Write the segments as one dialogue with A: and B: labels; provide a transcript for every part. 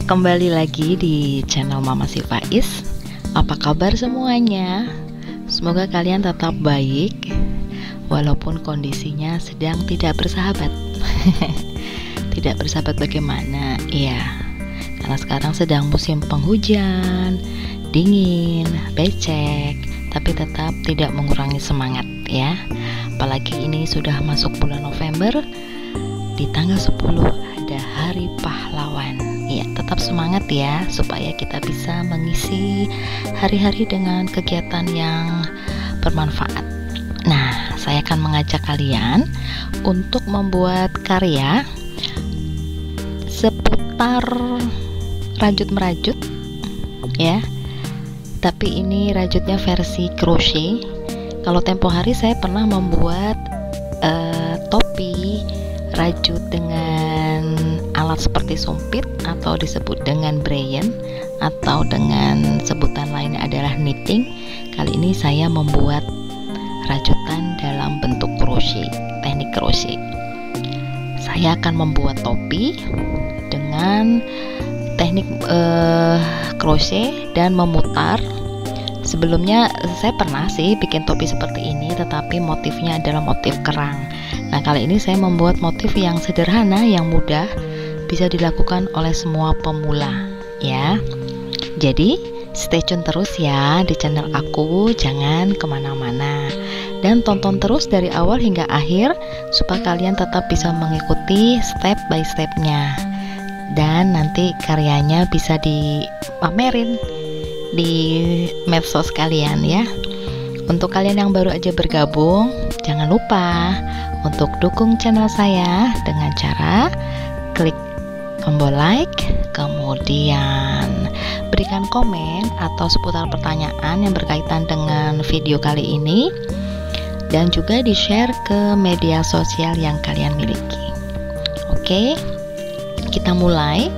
A: Kembali lagi di channel Mama Si Faiz. Apa kabar semuanya? Semoga kalian tetap baik walaupun kondisinya sedang tidak bersahabat. Tidak bersahabat bagaimana? Iya, karena sekarang sedang musim penghujan, dingin, becek, tapi tetap tidak mengurangi semangat ya. Apalagi ini sudah masuk bulan November, di tanggal 10 ada Hari Pahlawan. Ya, tetap semangat ya supaya kita bisa mengisi hari-hari dengan kegiatan yang bermanfaat. Nah, saya akan mengajak kalian untuk membuat karya seputar rajut-merajut ya. Tapi ini rajutnya versi crochet. Kalau tempo hari saya pernah membuat topi rajut dengan alat seperti sumpit atau disebut dengan brayen atau dengan sebutan lainnya adalah knitting. Kali ini saya membuat rajutan dalam bentuk crochet, teknik crochet. Saya akan membuat topi dengan teknik crochet dan memutar. Sebelumnya saya pernah sih bikin topi seperti ini, tetapi motifnya adalah motif kerang. Nah, kali ini saya membuat motif yang sederhana, yang mudah, bisa dilakukan oleh semua pemula ya. Jadi stay tune terus ya di channel aku, jangan kemana-mana, dan tonton terus dari awal hingga akhir supaya kalian tetap bisa mengikuti step by stepnya, dan nanti karyanya bisa dipamerin di medsos kalian ya. Untuk kalian yang baru aja bergabung, jangan lupa untuk dukung channel saya dengan cara klik tombol like, kemudian berikan komen atau seputar pertanyaan yang berkaitan dengan video kali ini, dan juga di-share ke media sosial yang kalian miliki. Oke, kita mulai.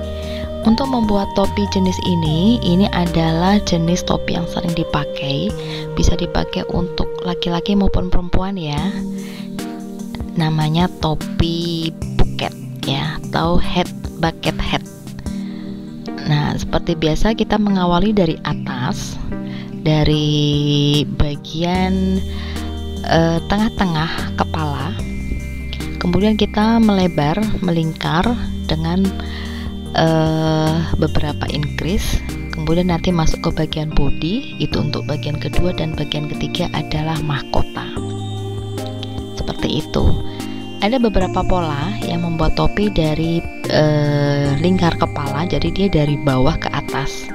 A: Untuk membuat topi jenis ini adalah jenis topi yang sering dipakai, bisa dipakai untuk laki-laki maupun perempuan ya. Namanya topi bucket ya, atau bucket hat. Nah, seperti biasa kita mengawali dari atas, dari bagian tengah-tengah kepala, kemudian kita melebar, melingkar dengan beberapa increase, kemudian nanti masuk ke bagian body, itu untuk bagian kedua, dan bagian ketiga adalah mahkota. Seperti itu. Ada beberapa pola yang membuat topi dari lingkar kepala, jadi dia dari bawah ke atas.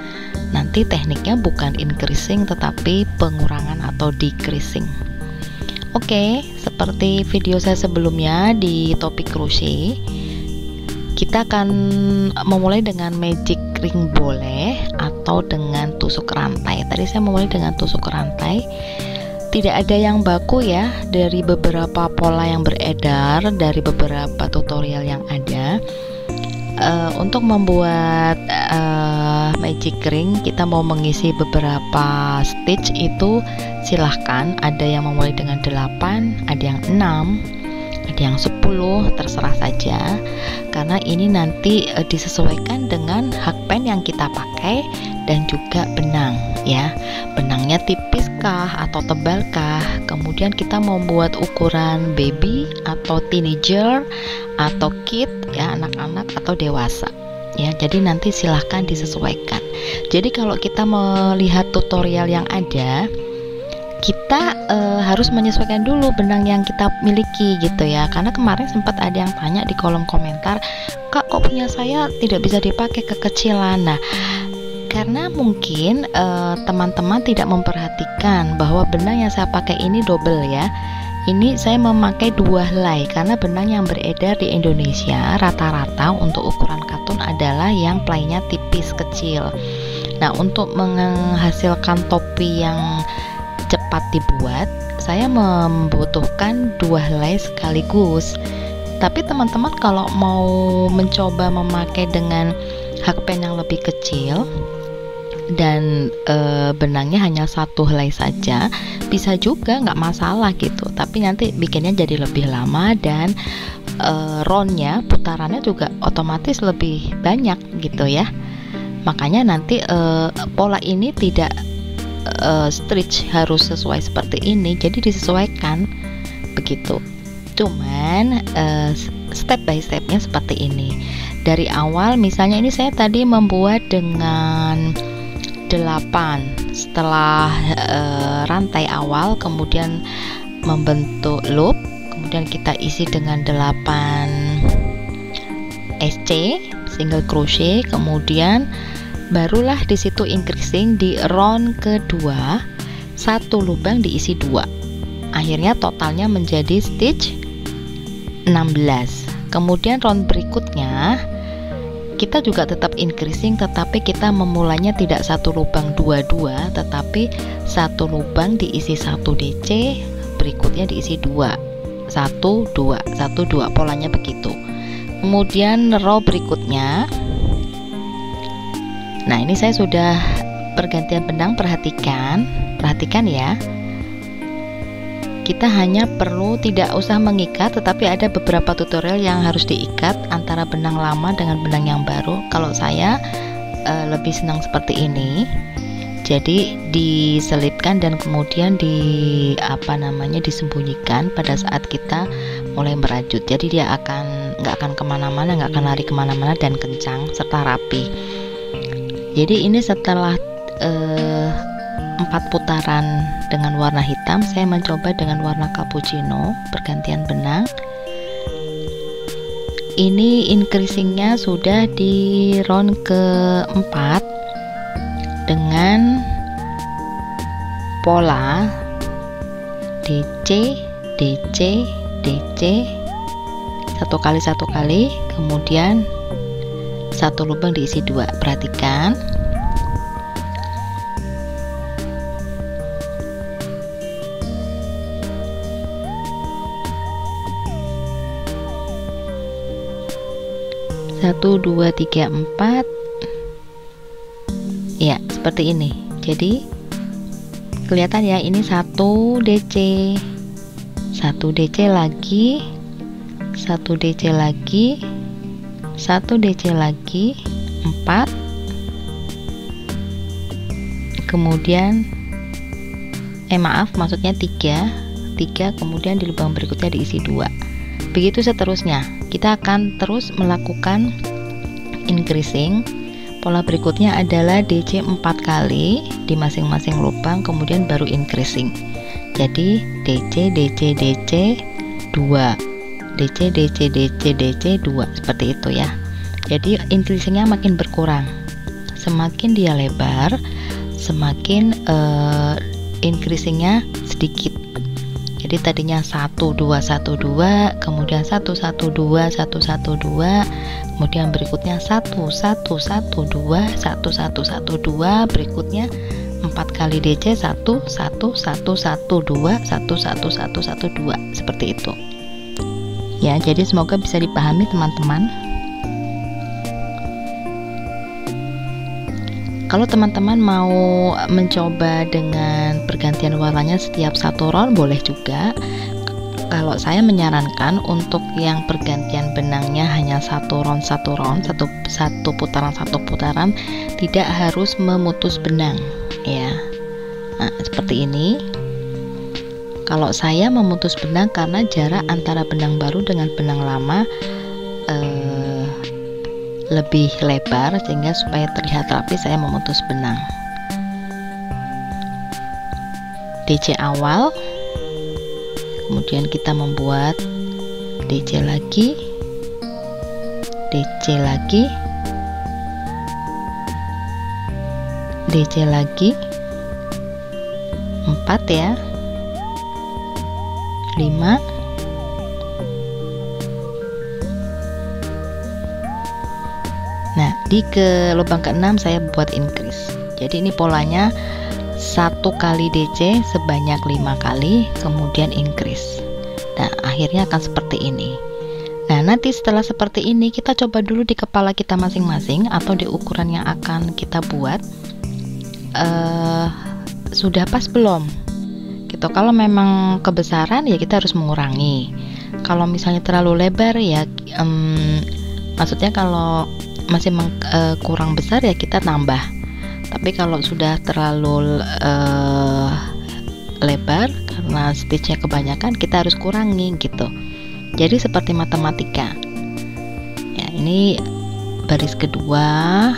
A: Nanti tekniknya bukan increasing tetapi pengurangan atau decreasing. Oke, seperti video saya sebelumnya di topi crochet, kita akan memulai dengan magic ring boleh atau dengan tusuk rantai. Tadi saya memulai dengan tusuk rantai. Tidak ada yang baku ya, dari beberapa pola yang beredar, dari beberapa tutorial yang ada. Untuk membuat magic ring, kita mau mengisi beberapa stitch itu silahkan. Ada yang memulai dengan 8, ada yang 6, ada yang 10, terserah saja, karena ini nanti disesuaikan dengan hakpen yang kita pakai dan juga benang ya. Benangnya tipiskah atau tebalkah, kemudian kita membuat ukuran baby atau teenager atau kid ya, anak-anak atau dewasa ya. Jadi nanti silahkan disesuaikan. Jadi kalau kita melihat tutorial yang ada, kita harus menyesuaikan dulu benang yang kita miliki gitu ya. Karena kemarin sempat ada yang tanya di kolom komentar, "Kak, kok punya saya tidak bisa dipakai, kekecilan?" Nah, karena mungkin teman-teman tidak memperhatikan bahwa benang yang saya pakai ini double ya. Ini saya memakai 2 helai karena benang yang beredar di Indonesia rata-rata untuk ukuran katun adalah yang playnya tipis kecil. Nah, untuk menghasilkan topi yang cepat dibuat, saya membutuhkan 2 helai sekaligus. Tapi teman-teman kalau mau mencoba memakai dengan hakpen yang lebih kecil dan benangnya hanya 1 helai saja, bisa juga, nggak masalah gitu. Tapi nanti bikinnya jadi lebih lama dan roundnya, putarannya juga otomatis lebih banyak gitu ya. Makanya nanti pola ini tidak stitch harus sesuai seperti ini, jadi disesuaikan begitu. Cuman step by stepnya seperti ini. Dari awal misalnya ini saya tadi membuat dengan 8 setelah rantai awal, kemudian membentuk loop, kemudian kita isi dengan 8 SC single crochet, kemudian barulah di situ increasing di round kedua, satu lubang diisi 2, akhirnya totalnya menjadi stitch 16. Kemudian round berikutnya kita juga tetap increasing, tetapi kita memulainya tidak satu lubang 2 tetapi satu lubang diisi 1 DC, berikutnya diisi 2 1 2 1 2, polanya begitu. Kemudian row berikutnya, nah ini saya sudah pergantian benang, perhatikan ya, kita hanya perlu tidak usah mengikat, tetapi ada beberapa tutorial yang harus diikat antara benang lama dengan benang yang baru. Kalau saya lebih senang seperti ini, jadi diselipkan dan kemudian disembunyikan pada saat kita mulai merajut, jadi dia nggak akan kemana-mana, nggak akan lari kemana-mana, dan kencang serta rapi. Jadi ini setelah 4 putaran dengan warna hitam, saya mencoba dengan warna cappuccino, pergantian benang. Ini increasingnya sudah di round keempat dengan pola DC DC DC, satu kali, kemudian satu lubang diisi 2. Perhatikan. Satu, 2, 3, 4, ya seperti ini. Jadi kelihatan ya, ini 1 DC, 1 DC lagi, 1 DC lagi, 1 DC lagi, 4, kemudian maksudnya 3, kemudian di lubang berikutnya diisi 2. Begitu seterusnya, kita akan terus melakukan increasing. Pola berikutnya adalah DC 4 kali di masing-masing lubang, kemudian baru increasing. Jadi DC DC DC 2, DC DC DC DC 2, seperti itu ya. Jadi increasingnya makin berkurang, semakin dia lebar, semakin increasingnya sedikit. Jadi tadinya 1 2 1 2, kemudian 1 1 2 1 1 2, kemudian berikutnya 1 1 1 2 1 1 1 2, berikutnya 4 kali DC 1 1 1 1 2 1 1 1 1 2, seperti itu. Ya, jadi semoga bisa dipahami teman-teman. Kalau teman-teman mau mencoba dengan pergantian warnanya setiap satu round, boleh juga. Kalau saya menyarankan untuk yang pergantian benangnya hanya satu putaran, tidak harus memutus benang ya. Nah, seperti ini. Kalau saya memutus benang karena jarak antara benang baru dengan benang lama lebih lebar, sehingga supaya terlihat rapi saya memutus benang. DC awal, kemudian kita membuat DC lagi, DC lagi, DC lagi, 4 ya, 5, nah di lubang ke-6 saya buat increase. Jadi ini polanya 1 kali DC sebanyak 5 kali, kemudian increase. Nah akhirnya akan seperti ini. Nah nanti setelah seperti ini, kita coba dulu di kepala kita masing-masing atau di ukuran yang akan kita buat, sudah pas belum gitu. Kalau memang kebesaran ya kita harus mengurangi. Kalau misalnya terlalu lebar ya maksudnya kalau kurang besar ya kita tambah. Tapi kalau sudah terlalu lebar karena stitchnya kebanyakan, kita harus kurangi gitu. Jadi seperti matematika ya. Ini baris kedua,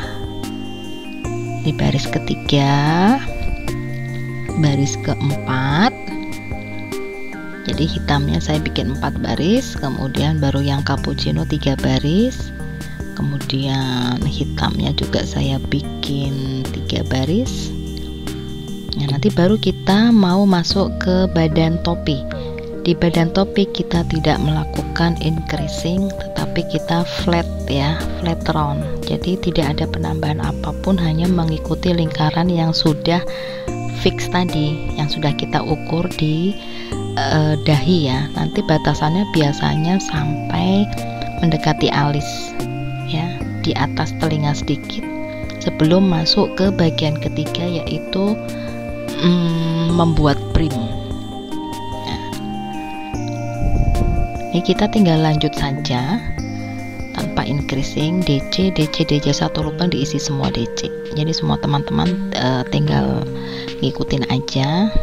A: di baris ketiga, baris keempat. Jadi hitamnya saya bikin 4 baris, kemudian baru yang cappuccino 3 baris, kemudian hitamnya juga saya bikin 3 baris. Nah, nanti baru kita mau masuk ke badan topi. Di badan topi kita tidak melakukan increasing, tetapi kita flat ya, flat round. Jadi tidak ada penambahan apapun, hanya mengikuti lingkaran yang sudah fix tadi, yang sudah kita ukur di dahi ya. Nanti batasannya biasanya sampai mendekati alis ya, di atas telinga sedikit sebelum masuk ke bagian ketiga, yaitu membuat brim. Nah, ini kita tinggal lanjut saja tanpa increasing. DC 1 lubang diisi semua DC. Jadi semua teman-teman tinggal ngikutin aja.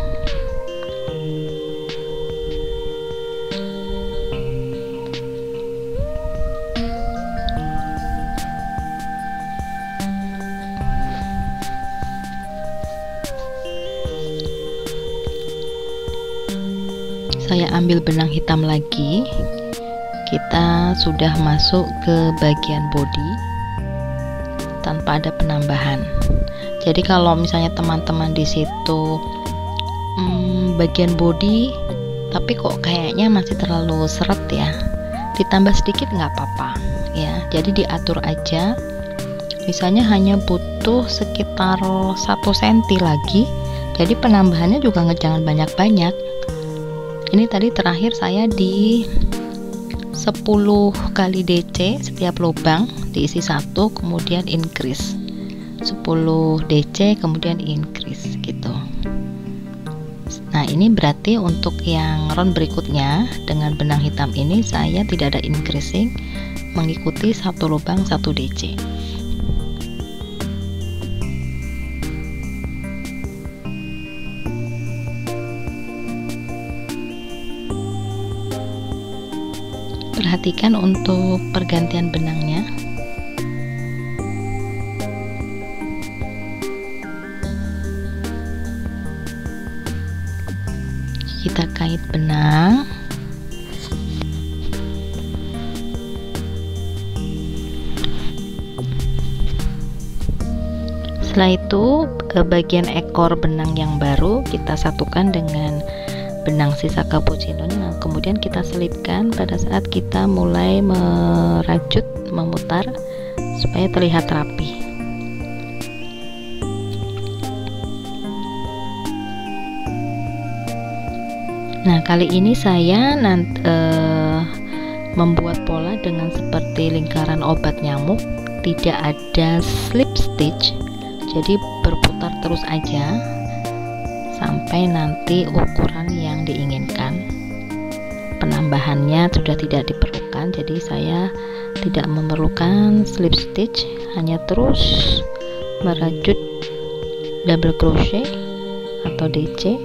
A: Saya ambil benang hitam lagi. Kita sudah masuk ke bagian body tanpa ada penambahan. Jadi kalau misalnya teman-teman di situ bagian body tapi kok kayaknya masih terlalu seret ya, ditambah sedikit nggak apa-apa ya. Jadi diatur aja. Misalnya hanya butuh sekitar 1 cm lagi. Jadi penambahannya juga jangan banyak-banyak. Ini tadi terakhir saya di 10 kali DC, setiap lubang diisi 1, kemudian increase 10 DC, kemudian increase gitu. Nah, ini berarti untuk yang round berikutnya dengan benang hitam ini saya tidak ada increasing, mengikuti 1 lubang 1 DC. Perhatikan untuk pergantian benangnya. Kita kait benang. Setelah itu bagian ekor benang yang baru kita satukan dengan benang sisa cappuccino. Nah, kemudian kita selipkan pada saat kita mulai merajut, memutar supaya terlihat rapi. Nah, kali ini saya membuat pola dengan seperti lingkaran obat nyamuk, tidak ada slip stitch. Jadi berputar terus aja sampai nanti ukuran yang diinginkan. Penambahannya sudah tidak diperlukan, jadi saya tidak memerlukan slip stitch, hanya terus merajut double crochet atau DC.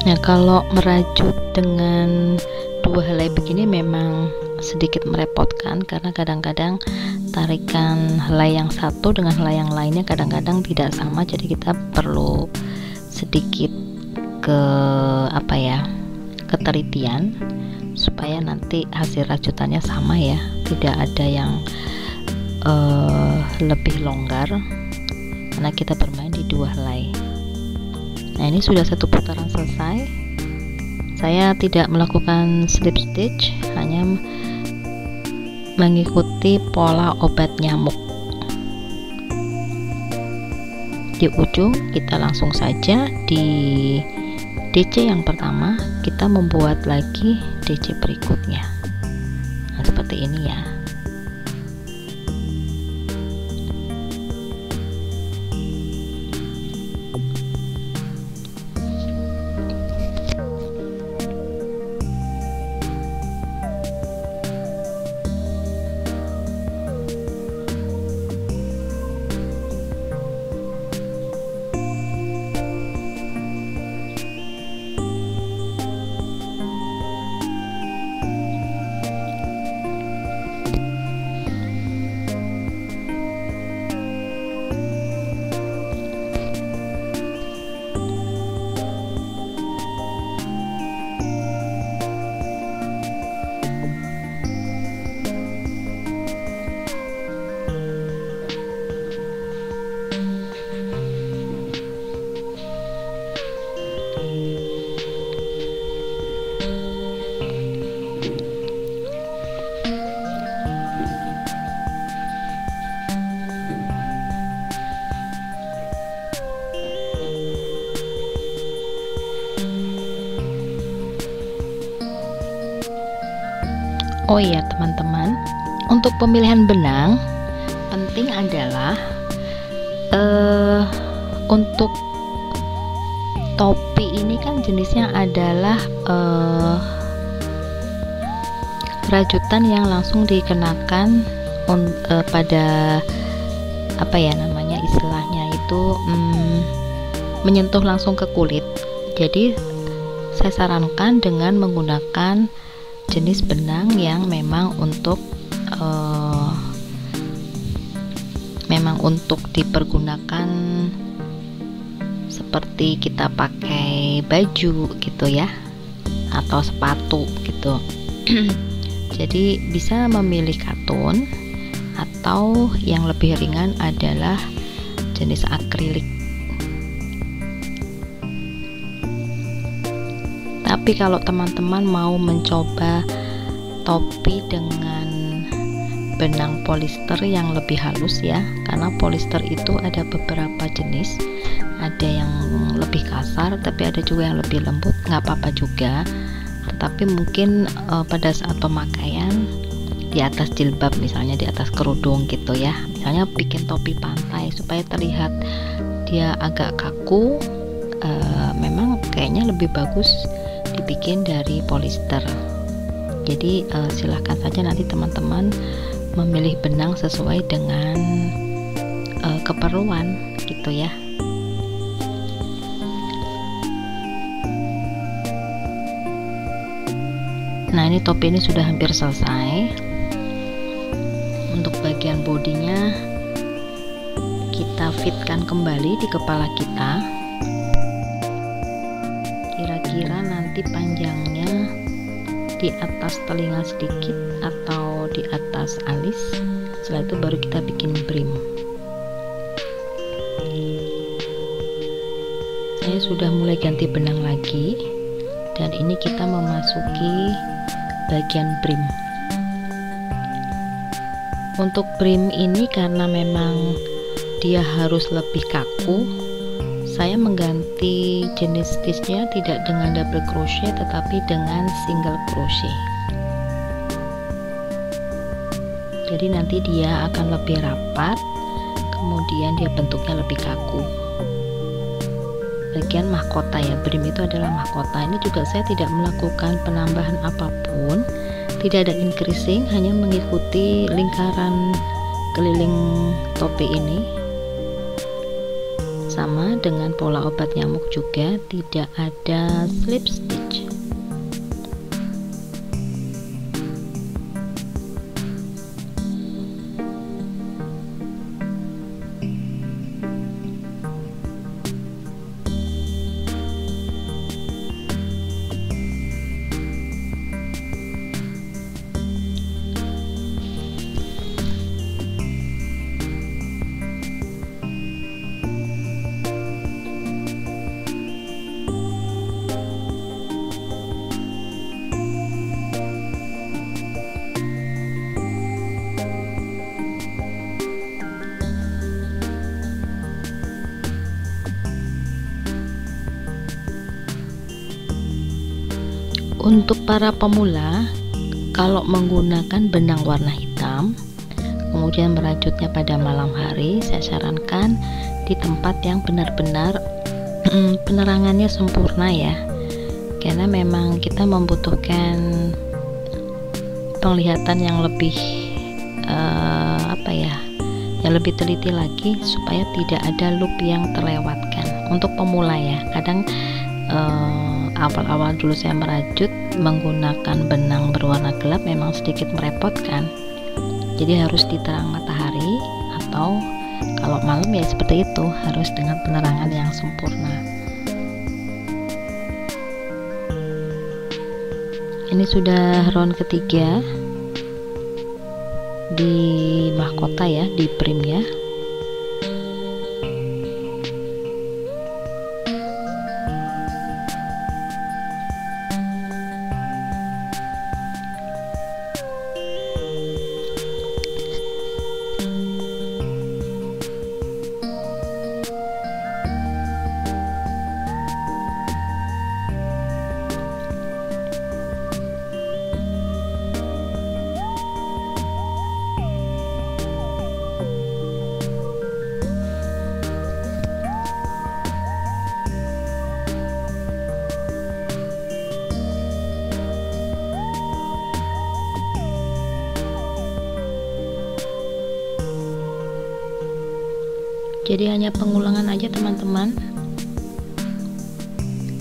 A: Nah, kalau merajut dengan 2 helai begini memang sedikit merepotkan, karena kadang-kadang tarikan helai yang satu dengan helai yang lainnya kadang-kadang tidak sama, jadi kita perlu sedikit ketelitian supaya nanti hasil rajutannya sama ya, tidak ada yang lebih longgar karena kita bermain di 2 helai. Nah, ini sudah 1 putaran selesai. Saya tidak melakukan slip stitch, hanya mengikuti pola obat nyamuk. Di ujung kita langsung saja di DC yang pertama kita membuat lagi DC berikutnya. Nah, seperti ini ya. Oh iya teman-teman, untuk pemilihan benang penting adalah untuk topi ini kan jenisnya adalah rajutan yang langsung dikenakan pada apa ya namanya istilahnya itu menyentuh langsung ke kulit. Jadi saya sarankan dengan menggunakan jenis benang yang memang untuk dipergunakan seperti kita pakai baju gitu ya, atau sepatu gitu. Jadi bisa memilih katun, atau yang lebih ringan adalah jenis akrilik. Tapi kalau teman-teman mau mencoba topi dengan benang polister yang lebih halus ya, karena polister itu ada beberapa jenis, ada yang lebih kasar tapi ada juga yang lebih lembut, nggak apa-apa juga. Tetapi mungkin pada saat pemakaian di atas jilbab, misalnya di atas kerudung gitu ya, misalnya bikin topi pantai supaya terlihat dia agak kaku, memang kayaknya lebih bagus dibikin dari polister. Jadi silahkan saja nanti teman-teman memilih benang sesuai dengan keperluan gitu ya. Nah, ini topi ini sudah hampir selesai. Untuk bagian bodinya kita fitkan kembali di kepala kita. Kira-kira nanti panjangnya di atas telinga sedikit atau di atas alis. Setelah itu baru kita bikin brim. Saya sudah mulai ganti benang lagi, dan ini kita memasuki bagian brim. Untuk brim ini karena memang dia harus lebih kaku, saya mengganti jenis stitchnya tidak dengan double crochet tetapi dengan single crochet. Jadi nanti dia akan lebih rapat, kemudian dia bentuknya lebih kaku. Bagian mahkota ya, brim itu adalah mahkota. Ini juga saya tidak melakukan penambahan apapun, tidak ada increasing, hanya mengikuti lingkaran keliling topi ini. Sama dengan pola obat nyamuk juga, tidak ada slip stitch. Untuk para pemula, kalau menggunakan benang warna hitam kemudian merajutnya pada malam hari, saya sarankan di tempat yang benar-benar penerangannya sempurna ya, karena memang kita membutuhkan penglihatan yang lebih yang lebih teliti lagi supaya tidak ada loop yang terlewatkan. Untuk pemula ya, kadang awal-awal dulu saya merajut menggunakan benang berwarna gelap memang sedikit merepotkan, jadi harus di terang matahari, atau kalau malam ya seperti itu, harus dengan penerangan yang sempurna. Ini sudah round ketiga di mahkota ya, di prim ya. Jadi hanya pengulangan aja teman-teman.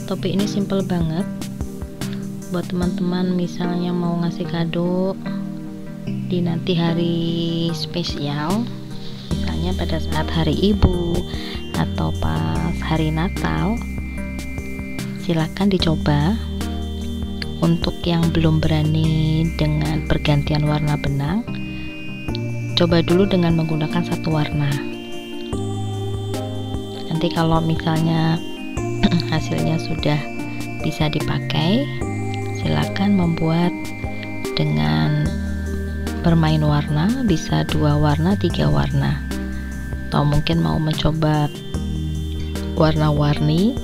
A: Topi ini simple banget buat teman-teman misalnya mau ngasih kado di nanti hari spesial, misalnya pada saat hari ibu atau pas hari Natal. Silakan dicoba. Untuk yang belum berani dengan pergantian warna benang, coba dulu dengan menggunakan satu warna. Nanti kalau misalnya hasilnya sudah bisa dipakai, silakan membuat dengan bermain warna, bisa 2 warna, 3 warna, atau mungkin mau mencoba warna-warni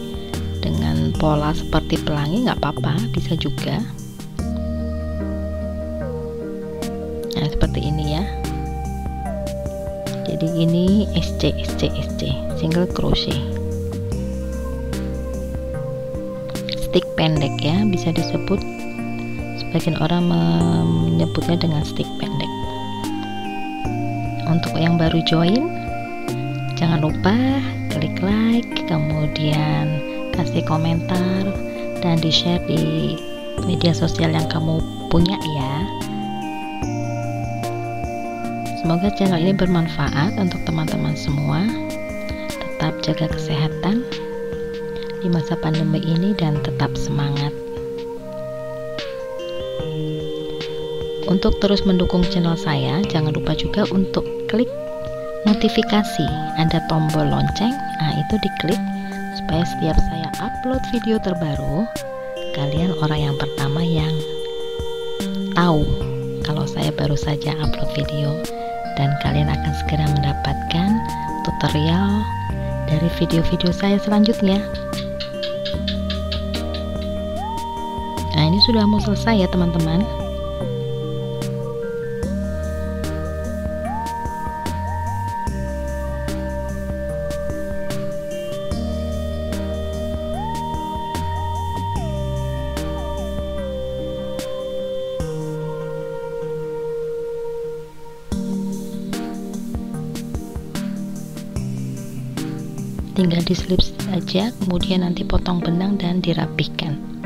A: dengan pola seperti pelangi, nggak apa-apa, bisa juga. Nah seperti ini ya. Jadi ini SC single crochet, stick pendek ya, bisa disebut, sebagian orang menyebutnya dengan stick pendek. Untuk yang baru join, jangan lupa klik like, kemudian kasih komentar dan di share di media sosial yang kamu punya ya. Semoga channel ini bermanfaat untuk teman-teman semua. Tetap jaga kesehatan di masa pandemi ini dan tetap semangat. Untuk terus mendukung channel saya, jangan lupa juga untuk klik notifikasi. Ada tombol lonceng, nah itu diklik supaya setiap saya upload video terbaru, kalian orang yang pertama yang tahu kalau saya baru saja upload video. Dan kalian akan segera mendapatkan tutorial dari video-video saya selanjutnya. Nah ini sudah mau selesai ya teman-teman. Tinggal diselip saja, kemudian nanti potong benang dan dirapihkan.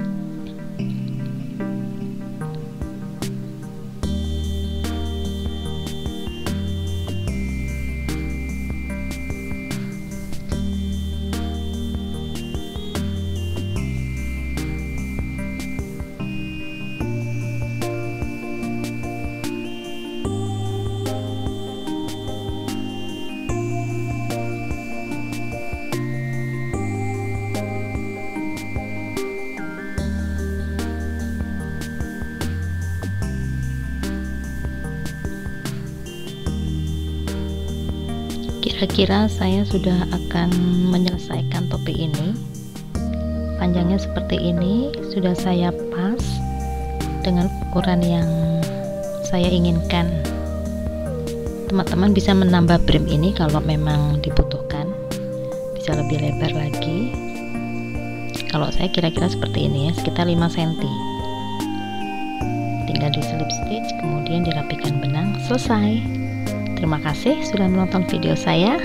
A: Kira-kira saya sudah akan menyelesaikan topi ini. Panjangnya seperti ini, sudah saya pas dengan ukuran yang saya inginkan. Teman-teman bisa menambah brim ini kalau memang dibutuhkan, bisa lebih lebar lagi. Kalau saya kira-kira seperti ini ya, sekitar 5 cm. Tinggal di slip stitch, kemudian dirapikan benang, selesai. Terima kasih sudah menonton video saya.